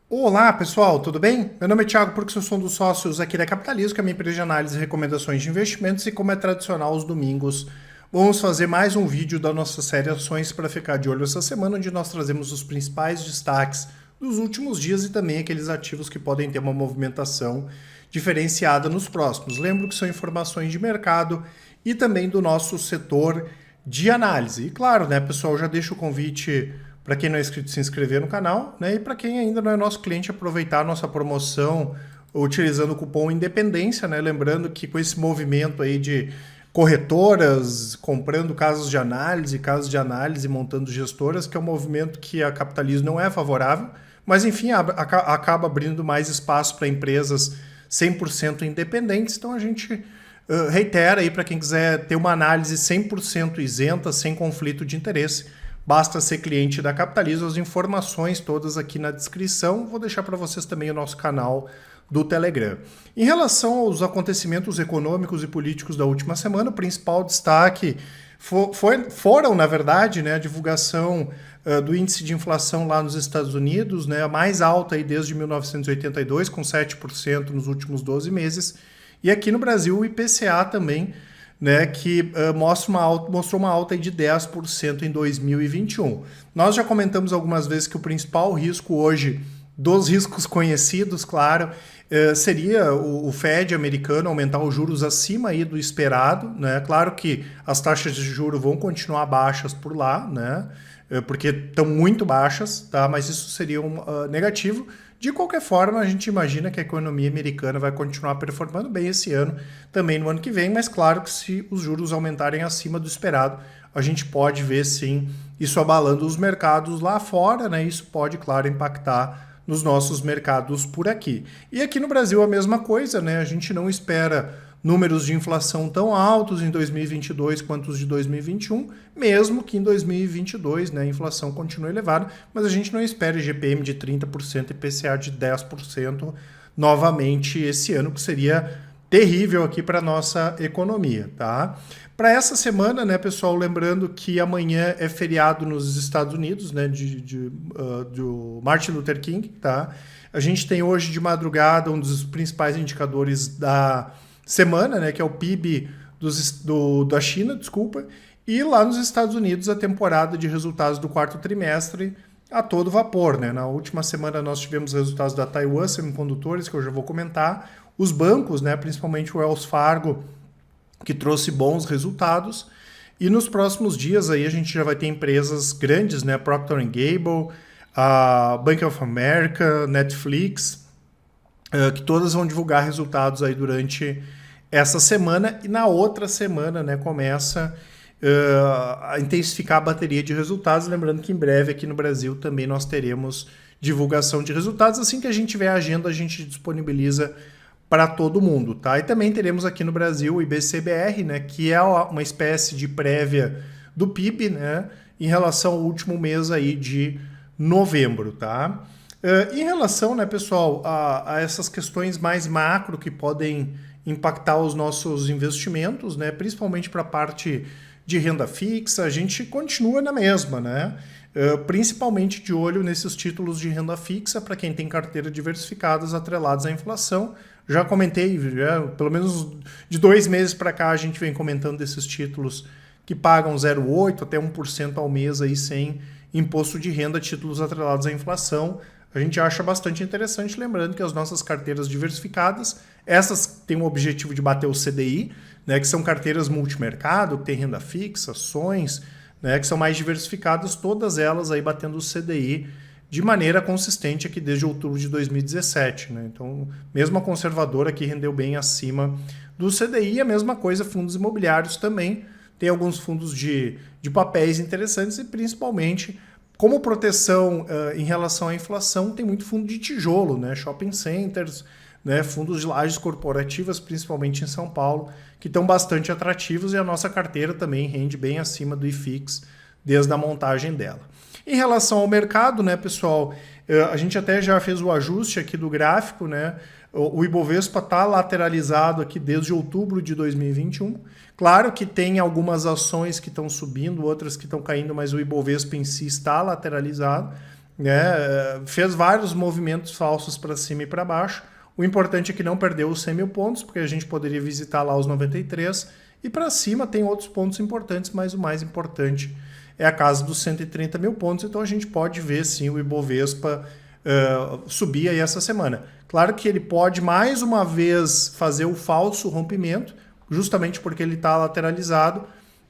Olá pessoal, tudo bem? Meu nome é Thiago Porque eu sou um dos sócios aqui da Capitalismo, que é a minha empresa de análise e recomendações de investimentos, e como é tradicional aos domingos, vamos fazer mais um vídeo da nossa série Ações para ficar de olho essa semana, onde nós trazemos os principais destaques dos últimos dias e também aqueles ativos que podem ter uma movimentação diferenciada nos próximos. Lembro que são informações de mercado e também do nosso setor de análise. E claro, né, pessoal, já deixo o convite para quem não é inscrito se inscrever no canal, né? E para quem ainda não é nosso cliente, aproveitar a nossa promoção utilizando o cupom Independência, né? Lembrando que com esse movimento aí de corretoras comprando casos de análise montando gestoras, que é um movimento que a Capitalismo não é favorável, mas enfim, acaba abrindo mais espaço para empresas 100% independentes. Então a gente reitera aí para quem quiser ter uma análise 100% isenta, sem conflito de interesse, basta ser cliente da Capitalismo. As informações todas aqui na descrição. Vou deixar para vocês também o nosso canal do Telegram. Em relação aos acontecimentos econômicos e políticos da última semana, o principal destaque foram, na verdade, né, a divulgação do índice de inflação lá nos Estados Unidos, né, a mais alta aí desde 1982, com 7% nos últimos 12 meses. E aqui no Brasil, o IPCA também, né, que mostrou uma alta de 10% em 2021. Nós já comentamos algumas vezes que o principal risco hoje, dos riscos conhecidos, claro, seria o Fed americano aumentar os juros acima aí do esperado, né? Claro que as taxas de juros vão continuar baixas por lá, né? Porque estão muito baixas, tá? Mas isso seria negativo. De qualquer forma, a gente imagina que a economia americana vai continuar performando bem esse ano, também no ano que vem, mas claro que se os juros aumentarem acima do esperado, a gente pode ver sim isso abalando os mercados lá fora, né? Isso pode, claro, impactar nos nossos mercados por aqui. E aqui no Brasil a mesma coisa, né? A gente não espera números de inflação tão altos em 2022 quanto os de 2021, mesmo que em 2022, né, a inflação continue elevada, mas a gente não espera IGPM de 30% e IPCA de 10% novamente esse ano, que seria terrível aqui para a nossa economia, tá? Para essa semana, né, pessoal, lembrando que amanhã é feriado nos Estados Unidos, né, do Martin Luther King, tá? A gente tem hoje de madrugada um dos principais indicadores da semana, né, que é o PIB da China, desculpa, e lá nos Estados Unidos a temporada de resultados do quarto trimestre a todo vapor, né? Na última semana nós tivemos resultados da Taiwan Semicondutores, que eu já vou comentar, os bancos, né, principalmente o Wells Fargo, que trouxe bons resultados, e nos próximos dias aí a gente já vai ter empresas grandes, né, Procter Gamble, a Bank of America, Netflix, que todas vão divulgar resultados aí durante essa semana, e na outra semana, né, começa a intensificar a bateria de resultados. Lembrando que em breve aqui no Brasil também nós teremos divulgação de resultados. Assim que a gente tiver a agenda, a gente disponibiliza para todo mundo, tá? E também teremos aqui no Brasil o IBCBR, né, que é uma espécie de prévia do PIB, né, em relação ao último mês aí de novembro, tá? Em relação, né, pessoal, a essas questões mais macro que podem impactar os nossos investimentos, né, principalmente para a parte de renda fixa, a gente continua na mesma, né? Principalmente de olho nesses títulos de renda fixa para quem tem carteira diversificadas atreladas à inflação. Já comentei, pelo menos de 2 meses para cá a gente vem comentando desses títulos que pagam 0,8% até 1% ao mês aí sem imposto de renda, títulos atrelados à inflação. A gente acha bastante interessante, lembrando que as nossas carteiras diversificadas, essas têm o objetivo de bater o CDI, né, que são carteiras multimercado, que tem renda fixa, ações, né, que são mais diversificadas, todas elas aí batendo o CDI de maneira consistente aqui desde outubro de 2017. Né? Então, mesmo a conservadora que rendeu bem acima do CDI, a mesma coisa fundos imobiliários também, tem alguns fundos de papéis interessantes e principalmente como proteção em relação à inflação, tem muito fundo de tijolo, né? Shopping centers, né? Fundos de lajes corporativas, principalmente em São Paulo, que estão bastante atrativos, e a nossa carteira também rende bem acima do IFIX desde a montagem dela. Em relação ao mercado, né, pessoal, a gente até já fez o ajuste aqui do gráfico, né? O Ibovespa está lateralizado aqui desde outubro de 2021. Claro que tem algumas ações que estão subindo, outras que estão caindo, mas o Ibovespa em si está lateralizado. né? Fez vários movimentos falsos para cima e para baixo. O importante é que não perdeu os 100 mil pontos, porque a gente poderia visitar lá os 93. E para cima tem outros pontos importantes, mas o mais importante é a casa dos 130 mil pontos. Então a gente pode ver sim o Ibovespa subir aí essa semana. Claro que ele pode mais uma vez fazer o falso rompimento, justamente porque ele está lateralizado,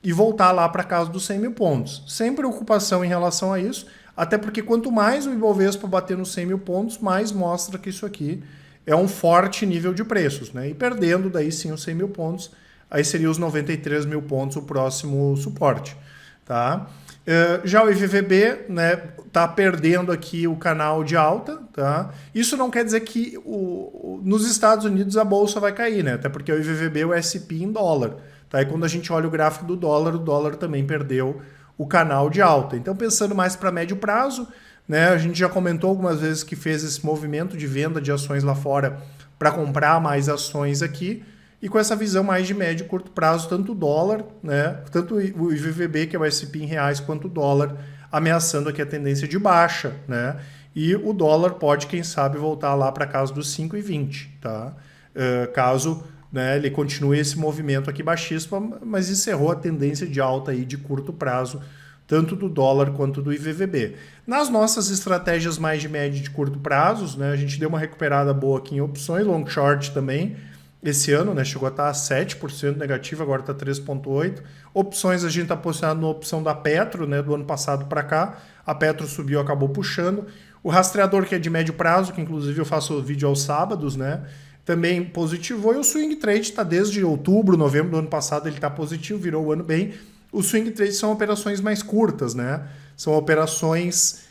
e voltar lá para casa dos 100 mil pontos. Sem preocupação em relação a isso, até porque quanto mais o Ibovespa bater nos 100 mil pontos, mais mostra que isso aqui é um forte nível de preços, né? E perdendo daí sim os 100 mil pontos, aí seria os 93 mil pontos o próximo suporte, tá? Já o IVVB, né, tá perdendo aqui o canal de alta, tá? Isso não quer dizer que nos Estados Unidos a bolsa vai cair, né? Até porque o IVVB é o S&P em dólar, tá? E quando a gente olha o gráfico do dólar, o dólar também perdeu o canal de alta. Então, pensando mais para médio prazo, né, a gente já comentou algumas vezes que fez esse movimento de venda de ações lá fora para comprar mais ações aqui, e com essa visão mais de médio e curto prazo, tanto o dólar, né, tanto o IVVB, que é o S&P em reais, quanto o dólar, ameaçando aqui a tendência de baixa, né, e o dólar pode, quem sabe, voltar lá para casa dos 5,20, tá? Caso, né, ele continue esse movimento aqui baixista, mas encerrou a tendência de alta aí de curto prazo, tanto do dólar quanto do IVVB. Nas nossas estratégias mais de médio e de curto prazos, né, a gente deu uma recuperada boa aqui em opções, long short também, esse ano, né, chegou a estar a 7% negativo, agora está 3,8%. Opções, a gente está posicionado na opção da Petro, né, do ano passado para cá. A Petro subiu, acabou puxando. O rastreador, que é de médio prazo, que inclusive eu faço vídeo aos sábados, né, também positivou. E o swing trade está desde outubro, novembro do ano passado, ele está positivo, virou o ano bem. O swing trade são operações mais curtas, né? São operações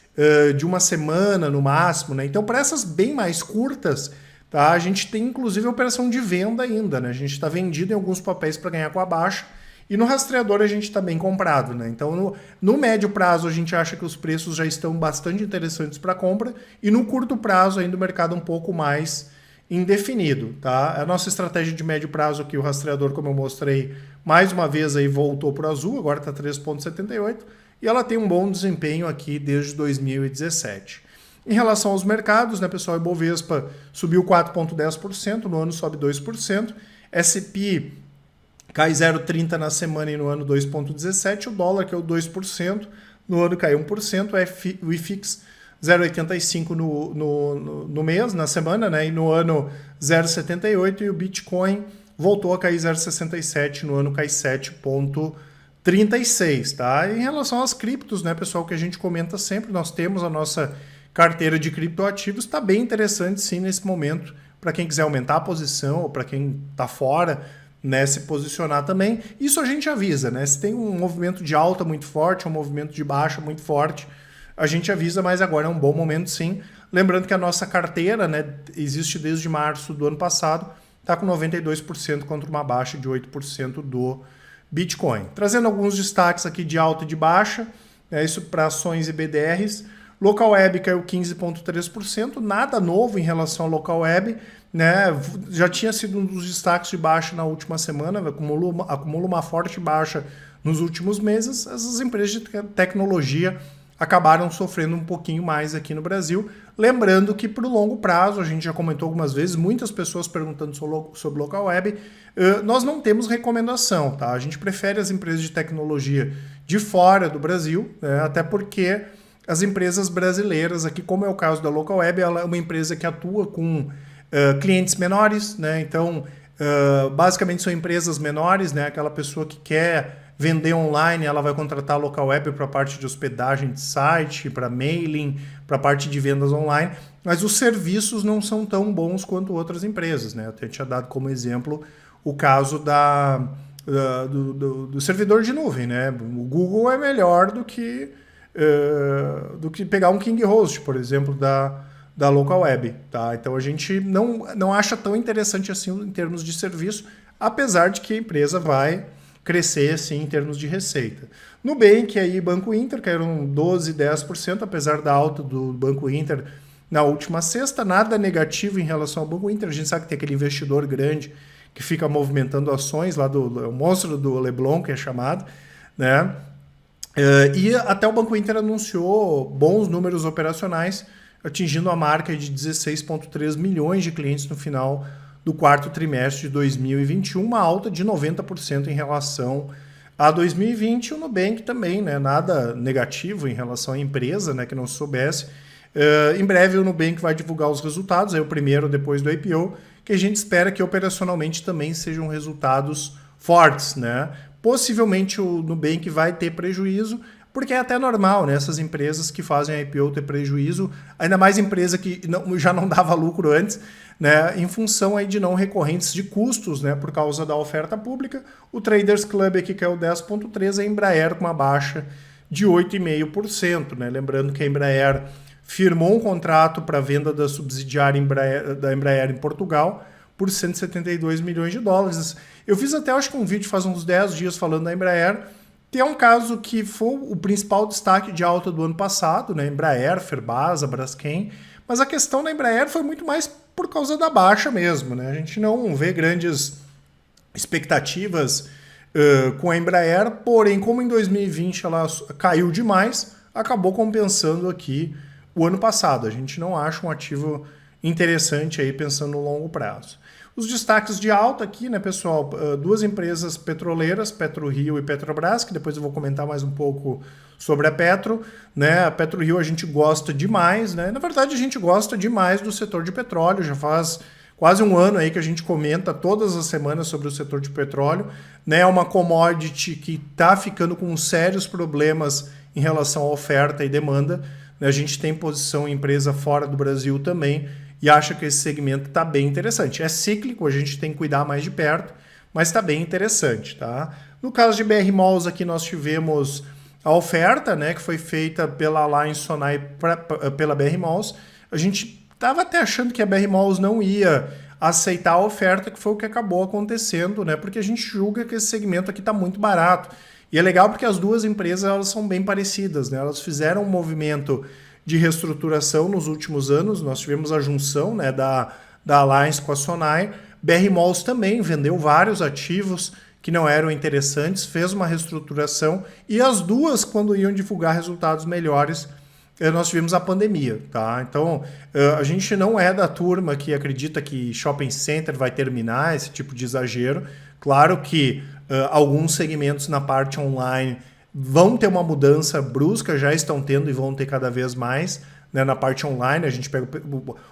de uma semana no máximo, né? Então, para essas bem mais curtas, tá, a gente tem inclusive a operação de venda ainda, né? A gente está vendido em alguns papéis para ganhar com a baixa, e no rastreador a gente está bem comprado, né? Então, no médio prazo, a gente acha que os preços já estão bastante interessantes para compra, e no curto prazo ainda o mercado um pouco mais indefinido, tá? A nossa estratégia de médio prazo aqui, o rastreador, como eu mostrei, mais uma vez aí voltou para o azul, agora está 3,78, e ela tem um bom desempenho aqui desde 2017. Em relação aos mercados, né, pessoal, o Ibovespa subiu 4,10%, no ano sobe 2%, S&P cai 0,30% na semana e no ano 2,17%, o dólar, que é o 2%, no ano caiu 1%, o IFIX 0,85 no mês, na semana, né? E no ano 0,78, e o Bitcoin voltou a cair 0,67, no ano cai 7,36, tá? Em relação às criptos, né, pessoal, que a gente comenta sempre, nós temos a nossa carteira de criptoativos, está bem interessante sim nesse momento, para quem quiser aumentar a posição, ou para quem está fora, né, se posicionar também. Isso a gente avisa, né? Se tem um movimento de alta muito forte, um movimento de baixa muito forte, a gente avisa, mas agora é um bom momento sim. Lembrando que a nossa carteira, né, existe desde março do ano passado, está com 92% contra uma baixa de 8% do Bitcoin. Trazendo alguns destaques aqui de alta e de baixa, isso para ações e BDRs. Local Web caiu 15,3%, nada novo em relação ao Local Web, né? Já tinha sido um dos destaques de baixa na última semana, acumula uma forte baixa nos últimos meses. Essas empresas de tecnologia acabaram sofrendo um pouquinho mais aqui no Brasil. Lembrando que para o longo prazo, a gente já comentou algumas vezes, muitas pessoas perguntando sobre Local Web, nós não temos recomendação, tá? A gente prefere as empresas de tecnologia de fora do Brasil, né? Até porque as empresas brasileiras, aqui como é o caso da Local Web, ela é uma empresa que atua com clientes menores, né? Então, basicamente são empresas menores, né? Aquela pessoa que quer vender online, ela vai contratar a Local Web para a parte de hospedagem de site, para mailing, para a parte de vendas online, mas os serviços não são tão bons quanto outras empresas, né? Eu até tinha dado como exemplo o caso do servidor de nuvem, né? O Google é melhor do que pegar um King Host, por exemplo, da Local Web, tá? Então a gente não acha tão interessante assim em termos de serviço, apesar de que a empresa vai crescer assim em termos de receita. Nubank e Banco Inter caíram 12%, 10%, apesar da alta do Banco Inter na última sexta, nada negativo em relação ao Banco Inter. A gente sabe que tem aquele investidor grande que fica movimentando ações lá o monstro do Leblon, que é chamado, né? E até o Banco Inter anunciou bons números operacionais, atingindo a marca de 16,3 milhões de clientes no final do quarto trimestre de 2021, uma alta de 90% em relação a 2020. O Nubank também, né, nada negativo em relação à empresa, né, que não soubesse. Em breve o Nubank vai divulgar os resultados, aí o primeiro depois do IPO, que a gente espera que operacionalmente também sejam resultados fortes, né? Possivelmente o Nubank vai ter prejuízo, porque é até normal, né? Essas empresas que fazem IPO ter prejuízo, ainda mais empresa que já não dava lucro antes, né? Em função aí de não recorrentes de custos, né? Por causa da oferta pública. O Traders Club aqui caiu 10,3%, a Embraer com uma baixa de 8,5%, né? Lembrando que a Embraer firmou um contrato para venda da subsidiária da Embraer em Portugal por 172 milhões de dólares. Eu fiz até, acho que um vídeo faz uns 10 dias falando da Embraer, que é um caso que foi o principal destaque de alta do ano passado, né? Embraer, Ferbasa, Braskem, mas a questão da Embraer foi muito mais por causa da baixa mesmo, né? A gente não vê grandes expectativas com a Embraer, porém, como em 2020 ela caiu demais, acabou compensando aqui o ano passado. A gente não acha um ativo interessante aí pensando no longo prazo. Os destaques de alta aqui, né, pessoal? Duas empresas petroleiras, PetroRio e Petrobras, que depois eu vou comentar mais um pouco sobre a Petro, né? A PetroRio a gente gosta demais, né? Na verdade, a gente gosta demais do setor de petróleo, já faz quase um ano aí que a gente comenta todas as semanas sobre o setor de petróleo, né? É uma commodity que está ficando com sérios problemas em relação à oferta e demanda. A gente tem posição em empresa fora do Brasil também e acha que esse segmento está bem interessante. É cíclico, a gente tem que cuidar mais de perto, mas está bem interessante, tá? No caso de BR Malls aqui nós tivemos a oferta, né, que foi feita pela Alliance Sonai pela BR Malls. A gente estava até achando que a BR Malls não ia aceitar a oferta, que foi o que acabou acontecendo, né? Porque a gente julga que esse segmento aqui está muito barato. E é legal porque as duas empresas elas são bem parecidas, né? Elas fizeram um movimento de reestruturação nos últimos anos. Nós tivemos a junção, né, da Alliance com a Sonai. BR Malls também vendeu vários ativos que não eram interessantes, fez uma reestruturação e as duas, quando iam divulgar resultados melhores, nós tivemos a pandemia, tá? Então, a gente não é da turma que acredita que shopping center vai terminar, esse tipo de exagero. Claro que alguns segmentos na parte online vão ter uma mudança brusca, já estão tendo e vão ter cada vez mais, né? Na parte online, a gente pega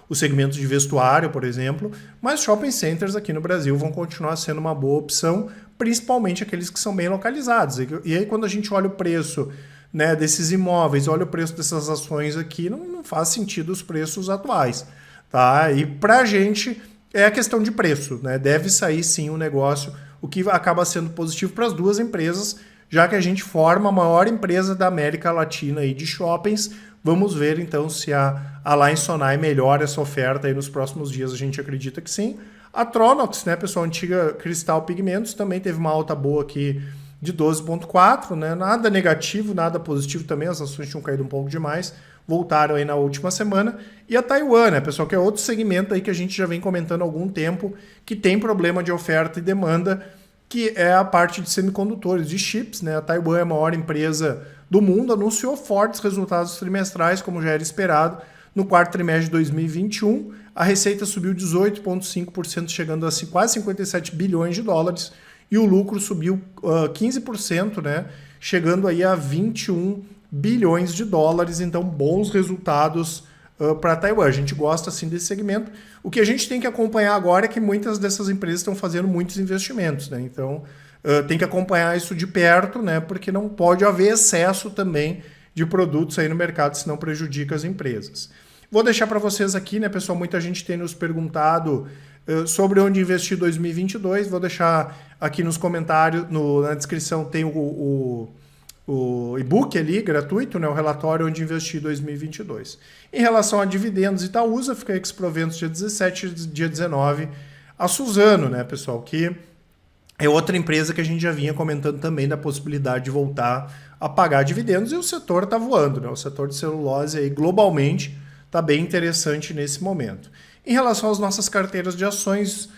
o segmento de vestuário, por exemplo, mas shopping centers aqui no Brasil vão continuar sendo uma boa opção, principalmente aqueles que são bem localizados. E aí, quando a gente olha o preço, né, desses imóveis, olha o preço dessas ações aqui, não faz sentido os preços atuais, tá? E para a gente é a questão de preço, né? Deve sair sim um negócio, o que acaba sendo positivo para as duas empresas, já que a gente forma a maior empresa da América Latina aí de shoppings. Vamos ver então se a Alliance Sonai melhora essa oferta aí nos próximos dias, a gente acredita que sim. A Tronox, né, pessoal, antiga Cristal Pigmentos, também teve uma alta boa aqui de 12,4, né? Nada negativo, nada positivo também, as ações tinham caído um pouco demais, voltaram aí na última semana. E a Taiwan, né, pessoal, que é outro segmento aí que a gente já vem comentando há algum tempo, que tem problema de oferta e demanda, que é a parte de semicondutores, de chips, né? A Taiwan é a maior empresa do mundo, anunciou fortes resultados trimestrais, como já era esperado. No quarto trimestre de 2021, a receita subiu 18,5%, chegando a quase 57 bilhões de dólares, e o lucro subiu 15%, né? Chegando aí a 21 bilhões de dólares, então bons resultados para Taiwan. A gente gosta assim desse segmento. O que a gente tem que acompanhar agora é que muitas dessas empresas estão fazendo muitos investimentos, né? Então tem que acompanhar isso de perto, né? Porque não pode haver excesso também de produtos aí no mercado, senão prejudica as empresas. Vou deixar para vocês aqui, né, pessoal? Muita gente tem nos perguntado sobre onde investir em 2022. Vou deixar aqui nos comentários, na descrição tem o e-book ali, gratuito, né, o relatório onde investir em 2022. Em relação a dividendos, Itaúsa, fica ex-proventos dia 17 e dia 19. A Suzano, né, pessoal, que é outra empresa que a gente já vinha comentando também da possibilidade de voltar a pagar dividendos, e o setor está voando, né? O setor de celulose aí globalmente está bem interessante nesse momento. Em relação às nossas carteiras de ações,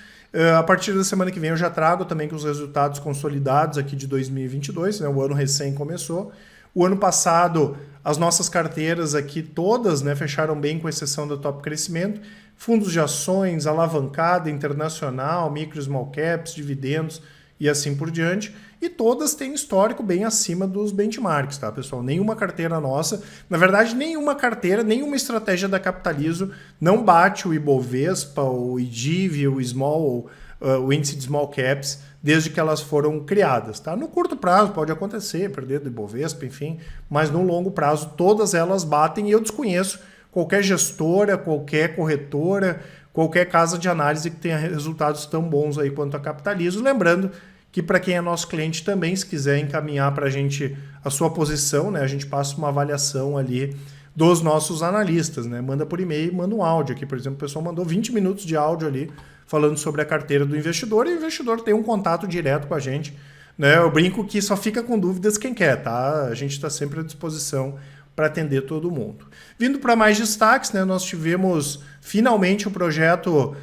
a partir da semana que vem eu já trago também com os resultados consolidados aqui de 2022, né? O ano recém começou. O ano passado, as nossas carteiras aqui todas, né, fecharam bem, com exceção da Top Crescimento. Fundos de ações, alavancada, internacional, micro, small caps, dividendos e assim por diante. E todas têm histórico bem acima dos benchmarks, tá, pessoal? Nenhuma carteira nossa, na verdade, nenhuma carteira, nenhuma estratégia da Capitalizo não bate o Ibovespa, o IDIV, o Small, o índice de Small Caps, desde que elas foram criadas, tá? No curto prazo pode acontecer, perder do Ibovespa, enfim, mas no longo prazo todas elas batem, e eu desconheço qualquer gestora, qualquer corretora, qualquer casa de análise que tenha resultados tão bons aí quanto a Capitalizo. Lembrando que para quem é nosso cliente também, se quiser encaminhar para a gente a sua posição, né, a gente passa uma avaliação ali dos nossos analistas, né? Manda por e-mail, manda um áudio aqui, por exemplo, o pessoal mandou 20 minutos de áudio ali falando sobre a carteira do investidor, e o investidor tem um contato direto com a gente, né? Eu brinco que só fica com dúvidas quem quer, tá? A gente está sempre à disposição para atender todo mundo. Vindo para mais destaques, né, nós tivemos finalmente o projeto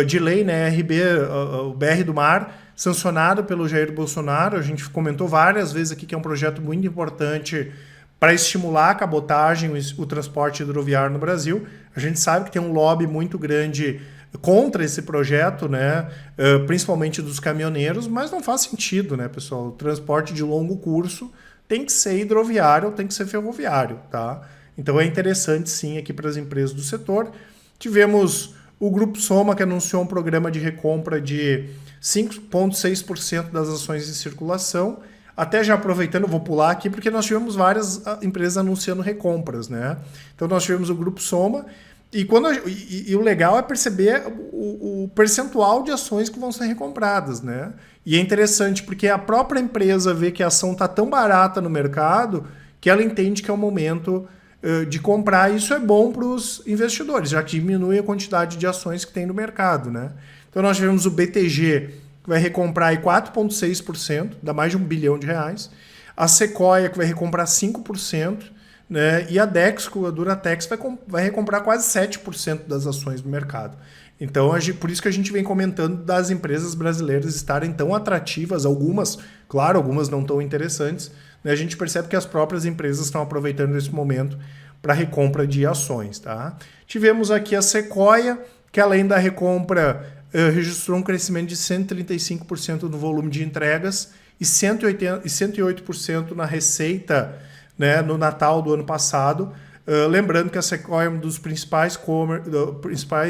de lei, né, o BR do Mar, sancionado pelo Jair Bolsonaro. A gente comentou várias vezes aqui que é um projeto muito importante para estimular a cabotagem, o transporte hidroviário no Brasil. A gente sabe que tem um lobby muito grande contra esse projeto, né, principalmente dos caminhoneiros, mas não faz sentido, né, pessoal? O transporte de longo curso tem que ser hidroviário ou tem que ser ferroviário, tá? Então é interessante sim aqui para as empresas do setor. Tivemos o Grupo Soma, que anunciou um programa de recompra de 5,6% das ações em circulação. Até já aproveitando, vou pular aqui, porque nós tivemos várias empresas anunciando recompras, né? Então nós tivemos o Grupo Soma, e o legal é perceber o percentual de ações que vão ser recompradas, né? E é interessante porque a própria empresa vê que a ação está tão barata no mercado que ela entende que é o momento de comprar. E isso é bom para os investidores, já que diminui a quantidade de ações que tem no mercado, né? Então nós tivemos o BTG, que vai recomprar aí 4,6%, dá mais de R$1 bilhão. A Sequoia, que vai recomprar 5%, né? E a Dexco, a Duratex, vai recomprar quase 7% das ações do mercado. Então, por isso que a gente vem comentando das empresas brasileiras estarem tão atrativas, algumas não tão interessantes, né? A gente percebe que as próprias empresas estão aproveitando esse momento para recompra de ações, tá? Tivemos aqui a Sequoia, que além da recompra, registrou um crescimento de 135% no volume de entregas e 108% na receita, né, no Natal do ano passado. Lembrando que a Sequoia é um dos principais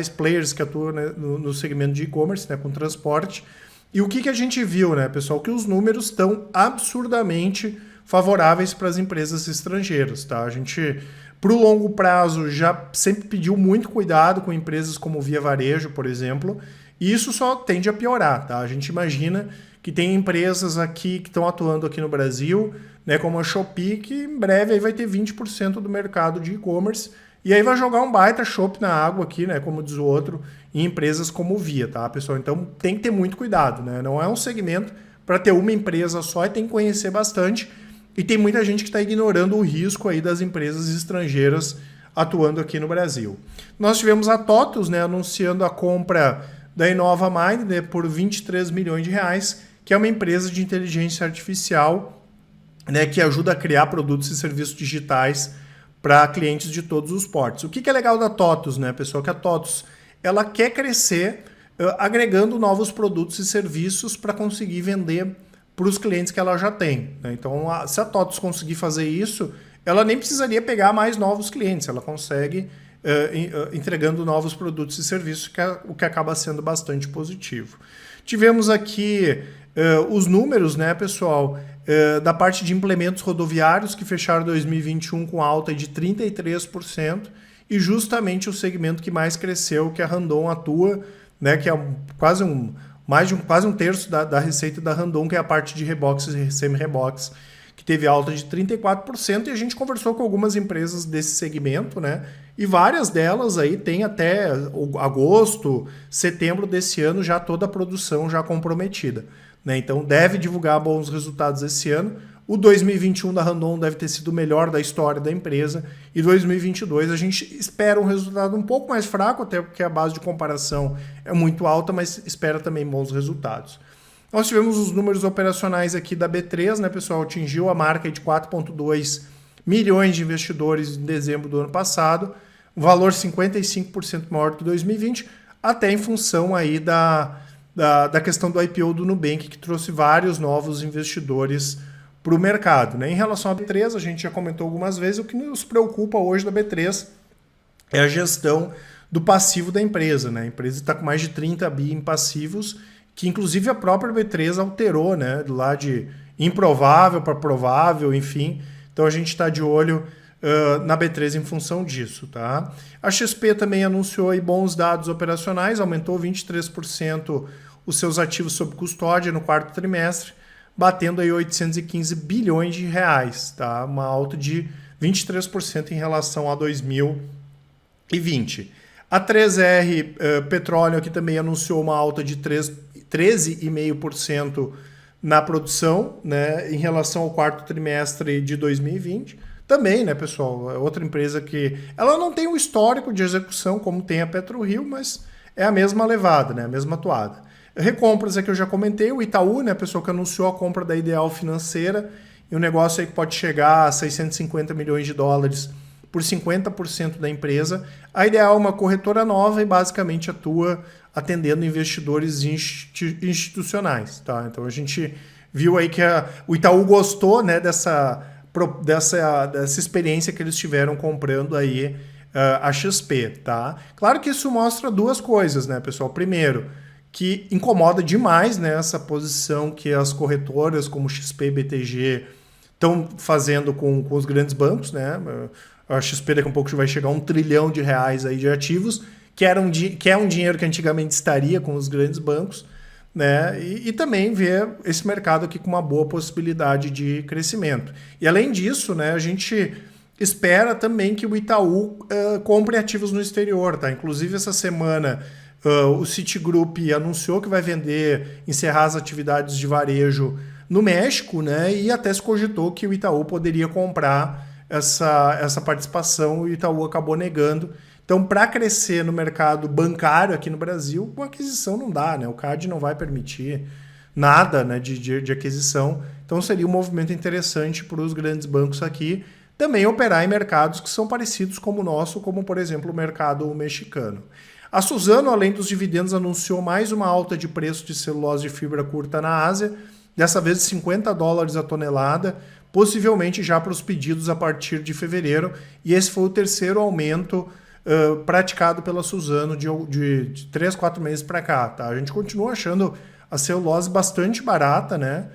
players que atuam, né, no segmento de e-commerce, né, com transporte. E o que a gente viu, né, pessoal? Que os números estão absurdamente favoráveis para as empresas estrangeiras, tá? A gente, para o longo prazo, já sempre pediu muito cuidado com empresas como Via Varejo, por exemplo, e isso só tende a piorar, tá? A gente imagina que tem empresas aqui que estão atuando aqui no Brasil, né, como a Shopee, que em breve aí vai ter 20% do mercado de e-commerce, e aí vai jogar um baita chopp na água aqui, né, como diz o outro, em empresas como Via, tá, pessoal? Então tem que ter muito cuidado, né? Não é um segmento para ter uma empresa só, e tem que conhecer bastante, e tem muita gente que está ignorando o risco aí das empresas estrangeiras atuando aqui no Brasil. Nós tivemos a TOTVS, né, anunciando a compra da Inova Mind, né, por R$23 milhões, que é uma empresa de inteligência artificial, né, que ajuda a criar produtos e serviços digitais para clientes de todos os portes. O que é legal da TOTVS, né, pessoal? Que a TOTVS ela quer crescer agregando novos produtos e serviços para conseguir vender para os clientes que ela já tem, né? Então, se a TOTVS conseguir fazer isso, ela nem precisaria pegar mais novos clientes, ela consegue entregando novos produtos e serviços, o que acaba sendo bastante positivo. Tivemos aqui os números, né, pessoal, da parte de implementos rodoviários, que fecharam 2021 com alta de 33%, e justamente o segmento que mais cresceu, que a Randon atua, né, que é quase um terço da receita da Randon, que é a parte de reboques e semi-reboques, que teve alta de 34%, e a gente conversou com algumas empresas desse segmento, né? E várias delas aí têm até agosto, setembro desse ano já toda a produção já comprometida, né? Então deve divulgar bons resultados esse ano. O 2021 da Randon deve ter sido o melhor da história da empresa, e 2022 a gente espera um resultado um pouco mais fraco, até porque a base de comparação é muito alta, mas espera também bons resultados. Nós tivemos os números operacionais aqui da B3, né, pessoal? Atingiu a marca de 4,2 milhões de investidores em dezembro do ano passado, um valor 55% maior do que 2020, até em função aí da questão do IPO do Nubank, que trouxe vários novos investidores para o mercado, né? Em relação à B3, a gente já comentou algumas vezes, o que nos preocupa hoje da B3 é a gestão do passivo da empresa, né? A empresa está com mais de 30 bi em passivos, que inclusive a própria B3 alterou, né? Do lado de improvável para provável, enfim. Então a gente está de olho na B3 em função disso, tá? A XP também anunciou aí bons dados operacionais, aumentou 23% os seus ativos sob custódia no quarto trimestre, batendo aí 815 bilhões de reais, tá? Uma alta de 23% em relação a 2020. A 3R Petróleo aqui também anunciou uma alta de 13,5% na produção, né, em relação ao quarto trimestre de 2020. Também, né, pessoal, é outra empresa que ela não tem um histórico de execução como tem a PetroRio, mas é a mesma levada, né, a mesma atuada. Recompras aqui eu já comentei, o Itaú, né, pessoal, que anunciou a compra da Ideal Financeira, e um negócio aí que pode chegar a 650 milhões de dólares por 50% da empresa. A Ideal é uma corretora nova e basicamente atua atendendo investidores institucionais, tá? Então a gente viu aí que o Itaú gostou, né, dessa experiência que eles tiveram comprando aí a XP, tá? Claro que isso mostra duas coisas, né, pessoal? Primeiro, que incomoda demais, né, essa posição que as corretoras como XP e BTG estão fazendo com os grandes bancos, né? A XP daqui a um pouco vai chegar a 1 trilhão de reais aí de ativos, que é um dinheiro que antigamente estaria com os grandes bancos, né? E também ver esse mercado aqui com uma boa possibilidade de crescimento. E além disso, né, a gente espera também que o Itaú compre ativos no exterior, tá? Inclusive essa semana o Citigroup anunciou que vai encerrar as atividades de varejo no México, né? E até se cogitou que o Itaú poderia comprar essa participação, e o Itaú acabou negando. Então, para crescer no mercado bancário aqui no Brasil, com aquisição não dá, né? O CAD não vai permitir nada, né, de aquisição. Então, seria um movimento interessante para os grandes bancos aqui também operar em mercados que são parecidos como o nosso, como, por exemplo, o mercado mexicano. A Suzano, além dos dividendos, anunciou mais uma alta de preço de celulose de fibra curta na Ásia, dessa vez de 50 dólares a tonelada, possivelmente já para os pedidos a partir de fevereiro. E esse foi o terceiro aumento praticado pela Suzano de 3, 4 meses para cá. Tá? A gente continua achando a celulose bastante barata, né?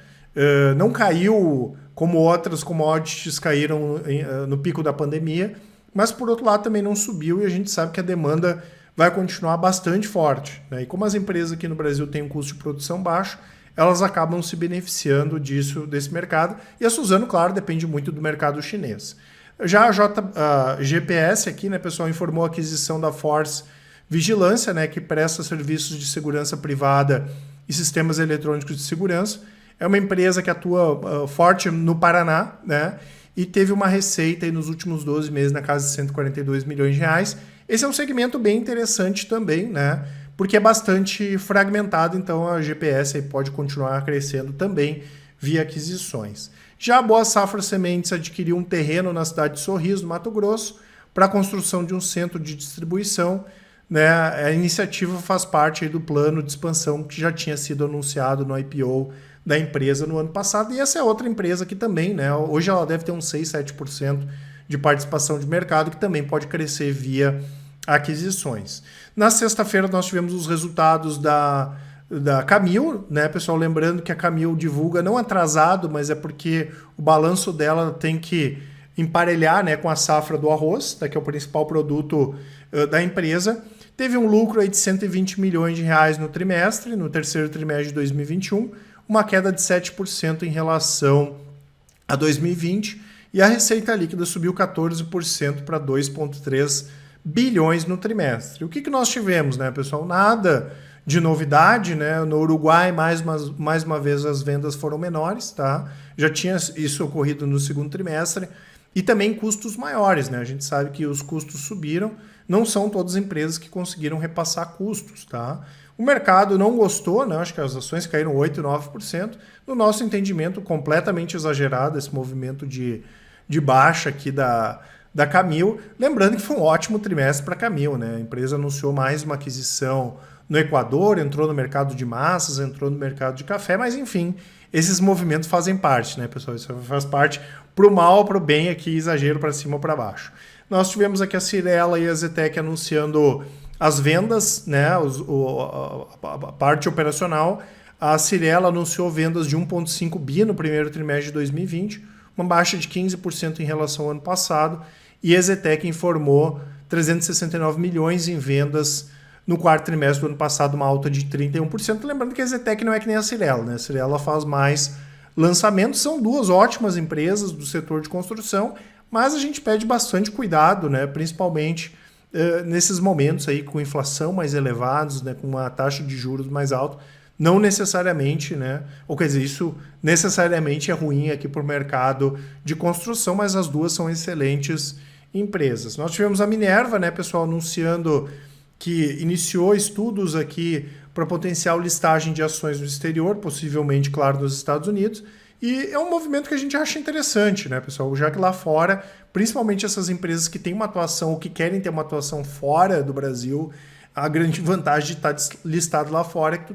Não caiu como outras commodities caíram no pico da pandemia, mas por outro lado também não subiu, e a gente sabe que a demanda vai continuar bastante forte, né? E como as empresas aqui no Brasil têm um custo de produção baixo, elas acabam se beneficiando desse mercado. E a Suzano, claro, depende muito do mercado chinês. Já a GPS aqui, né, pessoal, informou a aquisição da Force Vigilância, né, que presta serviços de segurança privada e sistemas eletrônicos de segurança. É uma empresa que atua forte no Paraná, né, e teve uma receita aí nos últimos 12 meses na casa de 142 milhões de reais. Esse é um segmento bem interessante também, né, porque é bastante fragmentado, então a GPS aí pode continuar crescendo também via aquisições. Já a Boa Safra Sementes adquiriu um terreno na cidade de Sorriso, no Mato Grosso, para a construção de um centro de distribuição, né? A iniciativa faz parte aí do plano de expansão que já tinha sido anunciado no IPO da empresa no ano passado, e essa é outra empresa que também, né, hoje ela deve ter uns 6, 7% de participação de mercado, que também pode crescer via aquisições. Na sexta-feira nós tivemos os resultados da Camil, né, pessoal? Lembrando que a Camil divulga não atrasado, mas é porque o balanço dela tem que emparelhar, né, com a safra do arroz, né, que é o principal produto da empresa. Teve um lucro aí de 120 milhões de reais no trimestre, no terceiro trimestre de 2021, uma queda de 7% em relação a 2020, e a receita líquida subiu 14% para 2,3 bilhões no trimestre. O que nós tivemos, né, pessoal? Nada de novidade, né? No Uruguai, mais uma vez, as vendas foram menores, tá? Já tinha isso ocorrido no segundo trimestre. E também custos maiores, né? A gente sabe que os custos subiram, não são todas as empresas que conseguiram repassar custos, tá? O mercado não gostou, né? Acho que as ações caíram 8%, 9%. No nosso entendimento, completamente exagerado esse movimento de baixa aqui da Camil. Lembrando que foi um ótimo trimestre para a Camil, né? A empresa anunciou mais uma aquisição no Equador, entrou no mercado de massas, entrou no mercado de café, mas enfim, esses movimentos fazem parte, né, pessoal? Isso faz parte pro mal, pro bem aqui, exagero para cima ou para baixo. Nós tivemos aqui a Cyrela e a Zetec anunciando as vendas, né, a parte operacional. A Cyrela anunciou vendas de 1,5 bi no primeiro trimestre de 2020, uma baixa de 15% em relação ao ano passado, e a Zetec informou 369 milhões em vendas no quarto trimestre do ano passado, uma alta de 31%. Lembrando que a Zetec não é que nem a Cyrela, né? A Cyrela faz mais lançamentos, são duas ótimas empresas do setor de construção, mas a gente pede bastante cuidado, né? Principalmente nesses momentos aí com inflação mais elevados, né? Com uma taxa de juros mais alta. Não necessariamente, né? Ou quer dizer, isso necessariamente é ruim aqui para o mercado de construção, mas as duas são excelentes empresas. Nós tivemos a Minerva, né, pessoal, anunciando que iniciou estudos aqui para potencial listagem de ações no exterior, possivelmente, claro, nos Estados Unidos, e é um movimento que a gente acha interessante, né, pessoal? Já que lá fora, principalmente essas empresas que têm uma atuação ou que querem ter uma atuação fora do Brasil, a grande vantagem de estar listado lá fora é que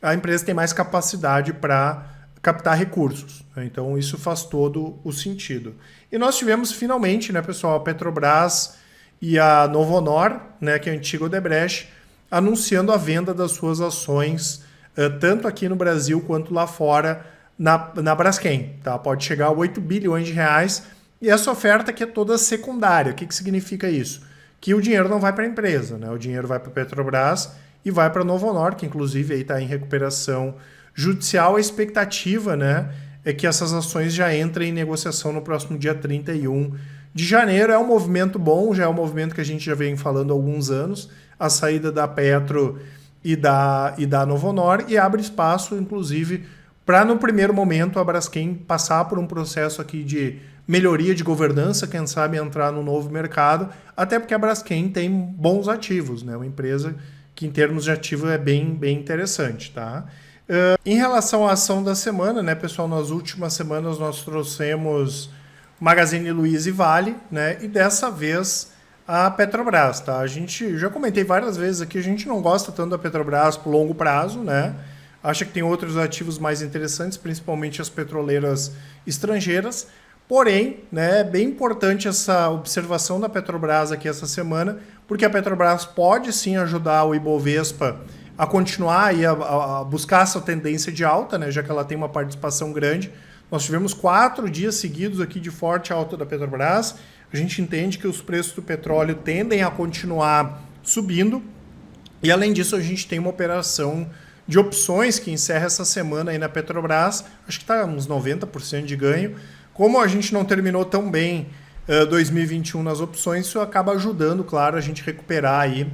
a empresa tem mais capacidade para captar recursos, né? Então isso faz todo o sentido. E nós tivemos finalmente, né, pessoal, a Petrobras e a Novonor, né, que é a antiga Odebrecht, anunciando a venda das suas ações, tanto aqui no Brasil quanto lá fora, na Braskem. Tá? Pode chegar a 8 bilhões de reais. E essa oferta aqui é toda secundária. O que significa isso? Que o dinheiro não vai para a empresa, né? O dinheiro vai para a Petrobras e vai para a Novonor, que inclusive está em recuperação judicial. A expectativa, né, é que essas ações já entrem em negociação no próximo dia 31 de janeiro. É um movimento bom, já é um movimento que a gente já vem falando há alguns anos, a saída da Petro e da Novonor, e abre espaço, inclusive, para no primeiro momento a Braskem passar por um processo aqui de melhoria de governança, quem sabe entrar no novo mercado, até porque a Braskem tem bons ativos, né? Uma empresa que em termos de ativo é bem interessante, tá? Em relação à ação da semana, né, pessoal, nas últimas semanas nós trouxemos Magazine Luiza e Vale, né? E dessa vez a Petrobras, tá? A gente já comentei várias vezes aqui, a gente não gosta tanto da Petrobras por longo prazo, né? Acha que tem outros ativos mais interessantes, principalmente as petroleiras estrangeiras. Porém, né, é bem importante essa observação da Petrobras aqui essa semana, porque a Petrobras pode sim ajudar o Ibovespa a continuar aí a buscar essa tendência de alta, né, já que ela tem uma participação grande. Nós tivemos 4 dias seguidos aqui de forte alta da Petrobras. A gente entende que os preços do petróleo tendem a continuar subindo. E além disso, a gente tem uma operação de opções que encerra essa semana aí na Petrobras. Acho que está uns 90% de ganho. Como a gente não terminou tão bem 2021 nas opções, isso acaba ajudando, claro, a gente recuperar aí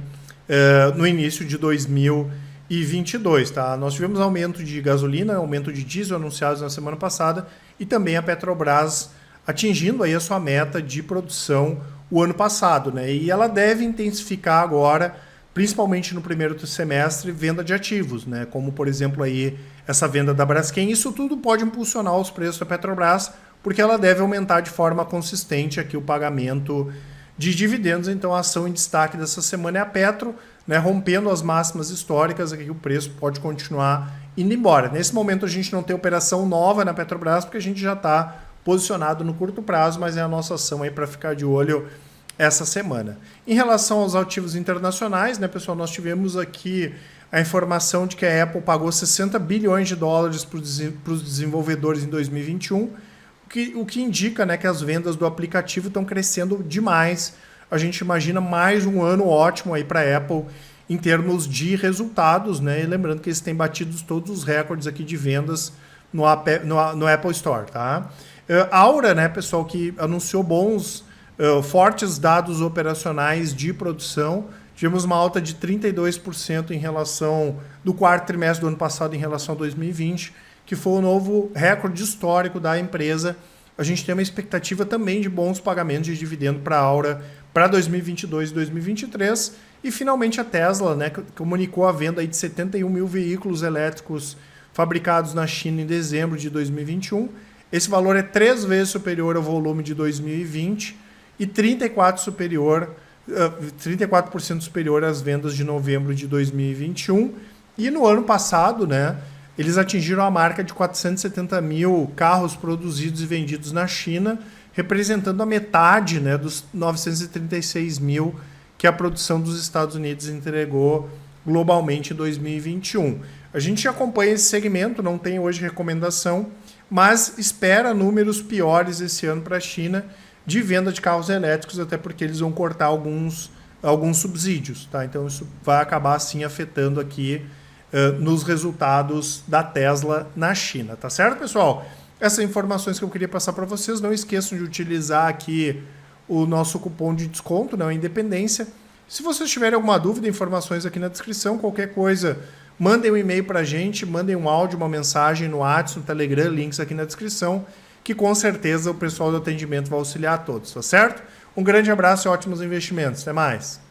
no início de 2022. Tá? Nós tivemos aumento de gasolina, aumento de diesel anunciados na semana passada e também a Petrobras atingindo aí a sua meta de produção o ano passado, né? E ela deve intensificar agora, principalmente no primeiro semestre, venda de ativos, né? Como, por exemplo, aí essa venda da Braskem. Isso tudo pode impulsionar os preços da Petrobras, porque ela deve aumentar de forma consistente aqui o pagamento de dividendos. Então a ação em destaque dessa semana é a Petro, né, rompendo as máximas históricas, aqui o preço pode continuar indo embora. Nesse momento a gente não tem operação nova na Petrobras, porque a gente já está posicionado no curto prazo, mas é a nossa ação aí para ficar de olho essa semana. Em relação aos ativos internacionais, né, pessoal, nós tivemos aqui a informação de que a Apple pagou 60 bilhões de dólares para os desenvolvedores em 2021, o que indica, né, que as vendas do aplicativo estão crescendo demais. A gente imagina mais um ano ótimo aí para a Apple em termos de resultados, né? E lembrando que eles têm batido todos os recordes aqui de vendas no Apple Store, tá? Aura, né, pessoal, que anunciou fortes dados operacionais de produção. Tivemos uma alta de 32% em relação do quarto trimestre do ano passado em relação a 2020, que foi o novo recorde histórico da empresa. A gente tem uma expectativa também de bons pagamentos de dividendo para a Aura para 2022 e 2023. E finalmente a Tesla, né, comunicou a venda aí de 71 mil veículos elétricos fabricados na China em dezembro de 2021. Esse valor é 3 vezes superior ao volume de 2020 e 34% superior às vendas de novembro de 2021. E no ano passado, né, eles atingiram a marca de 470 mil carros produzidos e vendidos na China, representando a metade, né, dos 936 mil que a produção dos Estados Unidos entregou globalmente em 2021. A gente acompanha esse segmento, não tem hoje recomendação, mas espera números piores esse ano para a China de venda de carros elétricos, até porque eles vão cortar alguns subsídios, tá? Então isso vai acabar assim afetando aqui nos resultados da Tesla na China, tá certo, pessoal? Essas informações que eu queria passar para vocês. Não esqueçam de utilizar aqui o nosso cupom de desconto, não, Independência. Se vocês tiverem alguma dúvida, informações aqui na descrição, qualquer coisa, mandem um e-mail para a gente, mandem um áudio, uma mensagem no WhatsApp, no Telegram, links aqui na descrição, que com certeza o pessoal do atendimento vai auxiliar a todos, tá certo? Um grande abraço e ótimos investimentos. Até mais!